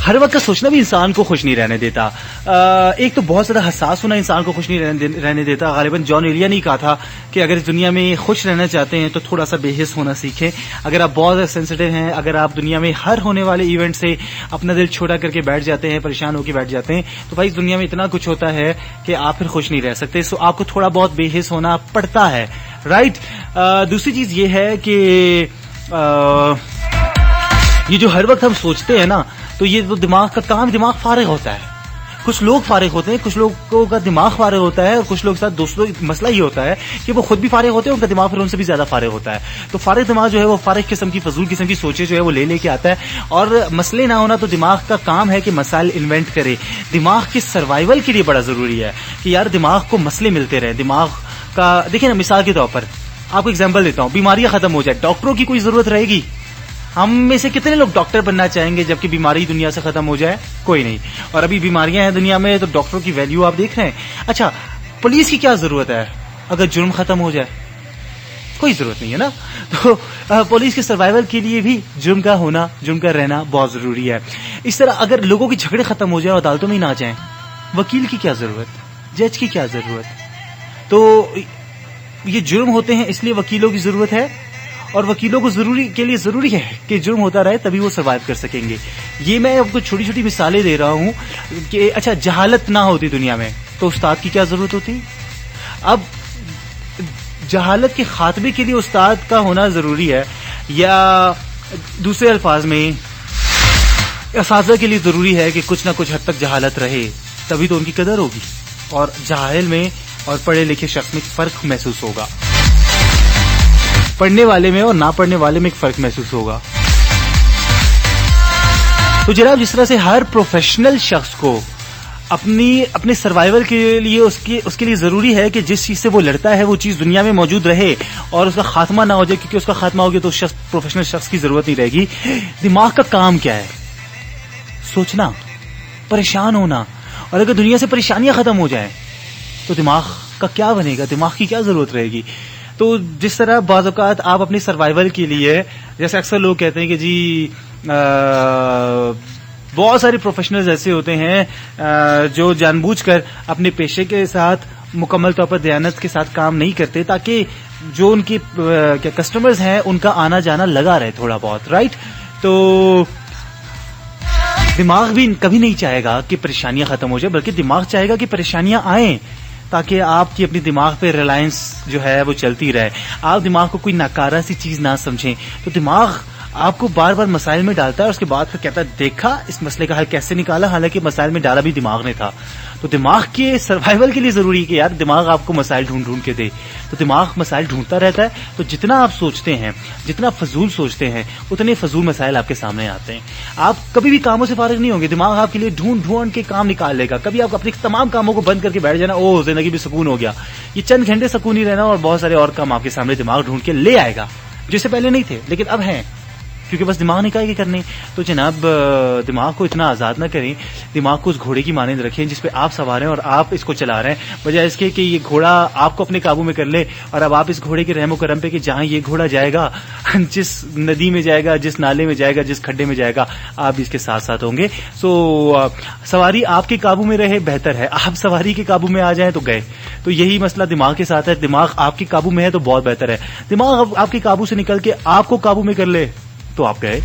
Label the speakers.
Speaker 1: ہر وقت کا سوچنا بھی انسان کو خوش نہیں رہنے دیتا. ایک تو بہت زیادہ حساس ہونا انسان کو خوش نہیں رہنے دیتا. غالباً جان ایلیا نے کہا تھا کہ اگر اس دنیا میں خوش رہنا چاہتے ہیں تو تھوڑا سا بے حس ہونا سیکھیں. اگر آپ بہت زیادہ سینسیٹیو ہیں, اگر آپ دنیا میں ہر ہونے والے ایونٹ سے اپنا دل چھوٹا کر کے بیٹھ جاتے ہیں, پریشان ہو کے بیٹھ جاتے ہیں, تو بھائی اس دنیا میں اتنا کچھ ہوتا ہے کہ آپ پھر خوش نہیں رہ سکتے. سو آپ کو تھوڑا بہت بے حس ہونا پڑتا ہے, رائٹ. دوسری چیز یہ ہے کہ یہ جو ہر وقت ہم سوچتے ہیں نا, تو یہ تو دماغ کا کام, دماغ فارغ ہوتا ہے. کچھ لوگ فارغ ہوتے ہیں, کچھ لوگوں کا دماغ فارغ ہوتا ہے, اور کچھ لوگ کے ساتھ دوستوں مسئلہ یہ ہوتا ہے کہ وہ خود بھی فارغ ہوتے ہیں, ان کا دماغ پھر ان سے بھی زیادہ فارغ ہوتا ہے. تو فارغ دماغ جو ہے وہ فارغ قسم کی, فضول قسم کی سوچیں جو ہے وہ لے کے آتا ہے, اور مسئلے نہ ہونا. تو دماغ کا کام ہے کہ مسائل انوینٹ کرے. دماغ کے سروائیول کے لیے بڑا ضروری ہے کہ یار دماغ کو مسئلے ملتے رہے. دماغ کا دیکھیں نا, مثال کے طور پر آپ کو ایگزامپل دیتا ہوں, بیماریاں ختم ہو جائے, ڈاکٹروں کی کوئی ضرورت رہے گی؟ ہم میں سے کتنے لوگ ڈاکٹر بننا چاہیں گے جبکہ بیماری دنیا سے ختم ہو جائے؟ کوئی نہیں. اور ابھی بیماریاں ہیں دنیا میں, تو ڈاکٹروں کی ویلیو آپ دیکھ رہے ہیں. اچھا, پولیس کی کیا ضرورت ہے اگر جرم ختم ہو جائے؟ کوئی ضرورت نہیں ہے نا. تو پولیس کے سروائیول کے لیے بھی جرم کا ہونا, جرم کا رہنا بہت ضروری ہے. اس طرح اگر لوگوں کے جھگڑے ختم ہو جائے اور عدالتوں میں ہی نہ جائیں, وکیل کی کیا ضرورت, جج کی کیا ضرورت؟ تو یہ جرم ہوتے ہیں اس لیے وکیلوں کی ضرورت ہے, اور وکیلوں کو کے لیے ضروری ہے کہ جرم ہوتا رہے, تبھی وہ سروائیو کر سکیں گے. یہ میں آپ کو چھوٹی چھوٹی مثالیں دے رہا ہوں کہ اچھا جہالت نہ ہوتی دنیا میں تو استاد کی کیا ضرورت ہوتی؟ اب جہالت کے خاتمے کے لیے استاد کا ہونا ضروری ہے, یا دوسرے الفاظ میں اساتذہ کے لیے ضروری ہے کہ کچھ نہ کچھ حد تک جہالت رہے, تبھی تو ان کی قدر ہوگی. اور جاہل میں اور پڑھے لکھے شخص میں فرق محسوس ہوگا, پڑھنے والے میں اور نہ پڑھنے والے میں ایک فرق محسوس ہوگا. تو جناب, جس طرح سے ہر پروفیشنل شخص کو اپنے سروائیول کے لیے اس کے لیے ضروری ہے کہ جس چیز سے وہ لڑتا ہے وہ چیز دنیا میں موجود رہے اور اس کا خاتمہ نہ ہو جائے, کیونکہ اس کا خاتمہ ہو گیا تو پروفیشنل شخص کی ضرورت نہیں رہے گی. دماغ کا کام کیا ہے؟ سوچنا, پریشان ہونا. اور اگر دنیا سے پریشانیاں ختم ہو جائیں تو دماغ کا کیا بنے گا, دماغ کی کیا ضرورت رہے گی؟ تو جس طرح بعض اوقات آپ اپنے سروائیول کے لیے, جیسے اکثر لوگ کہتے ہیں کہ جی بہت سارے پروفیشنلز ایسے ہوتے ہیں جو جان بوجھ کر اپنے پیشے کے ساتھ مکمل طور پر دیانت کے ساتھ کام نہیں کرتے تاکہ جو ان کے کسٹمرز ہیں ان کا آنا جانا لگا رہے تھوڑا بہت, رائٹ. تو دماغ بھی کبھی نہیں چاہے گا کہ پریشانیاں ختم ہو جائے, بلکہ دماغ چاہے گا کہ پریشانیاں آئیں تاکہ آپ کی اپنی دماغ پہ ریلائنس جو ہے وہ چلتی رہے. آپ دماغ کو کوئی ناکارہ سی چیز نہ سمجھیں. تو دماغ آپ کو بار بار مسائل میں ڈالتا ہے اور اس کے بعد پھر کہتا ہے دیکھا اس مسئلے کا حل کیسے نکالا, حالانکہ مسائل میں ڈالا بھی دماغ نے تھا. تو دماغ کے سروائیول کے لیے ضروری ہے کہ یار دماغ آپ کو مسائل ڈھونڈ کے دے. تو دماغ مسائل ڈھونڈتا رہتا ہے. تو جتنا آپ سوچتے ہیں, جتنا فضول سوچتے ہیں, اتنے فضول مسائل آپ کے سامنے آتے ہیں. آپ کبھی بھی کاموں سے فارغ نہیں ہوں گے, دماغ آپ کے لیے ڈھونڈ کے کام نکال لے گا. کبھی آپ اپنے تمام کاموں کو بند کر کے بیٹھ جانا, او زندگی بھی سکون ہو گیا, یہ چند گھنٹے سکون ہی رہنا, اور بہت سارے اور کام آپ کے سامنے دماغ ڈھونڈ کے لے آئے گا جو سے پہلے نہیں تھے لیکن اب ہیں, کیونکہ بس دماغ نکال کے کرنے. تو جناب دماغ کو اتنا آزاد نہ کریں, دماغ کو اس گھوڑے کی مانند رکھیں جس پہ آپ سوار ہیں اور آپ اس کو چلا رہے ہیں, بجائے اس کے کہ یہ گھوڑا آپ کو اپنے قابو میں کر لے. اور اب آپ اس گھوڑے کے رحم و کرم پہ کہ جہاں یہ گھوڑا جائے گا, جس ندی میں جائے گا, جس نالے میں جائے گا, جس کھڈے میں جائے گا, آپ اس کے ساتھ ساتھ ہوں گے. سو سواری آپ کے قابو میں رہے بہتر ہے, آپ سواری کے قابو میں آ جائیں تو گئے. تو یہی مسئلہ دماغ کے ساتھ ہے. دماغ آپ کے قابو میں ہے تو بہت بہتر ہے, دماغ آپ کے قابو سے نکل کے آپ کو قابو میں کر لے تو آپ گئے.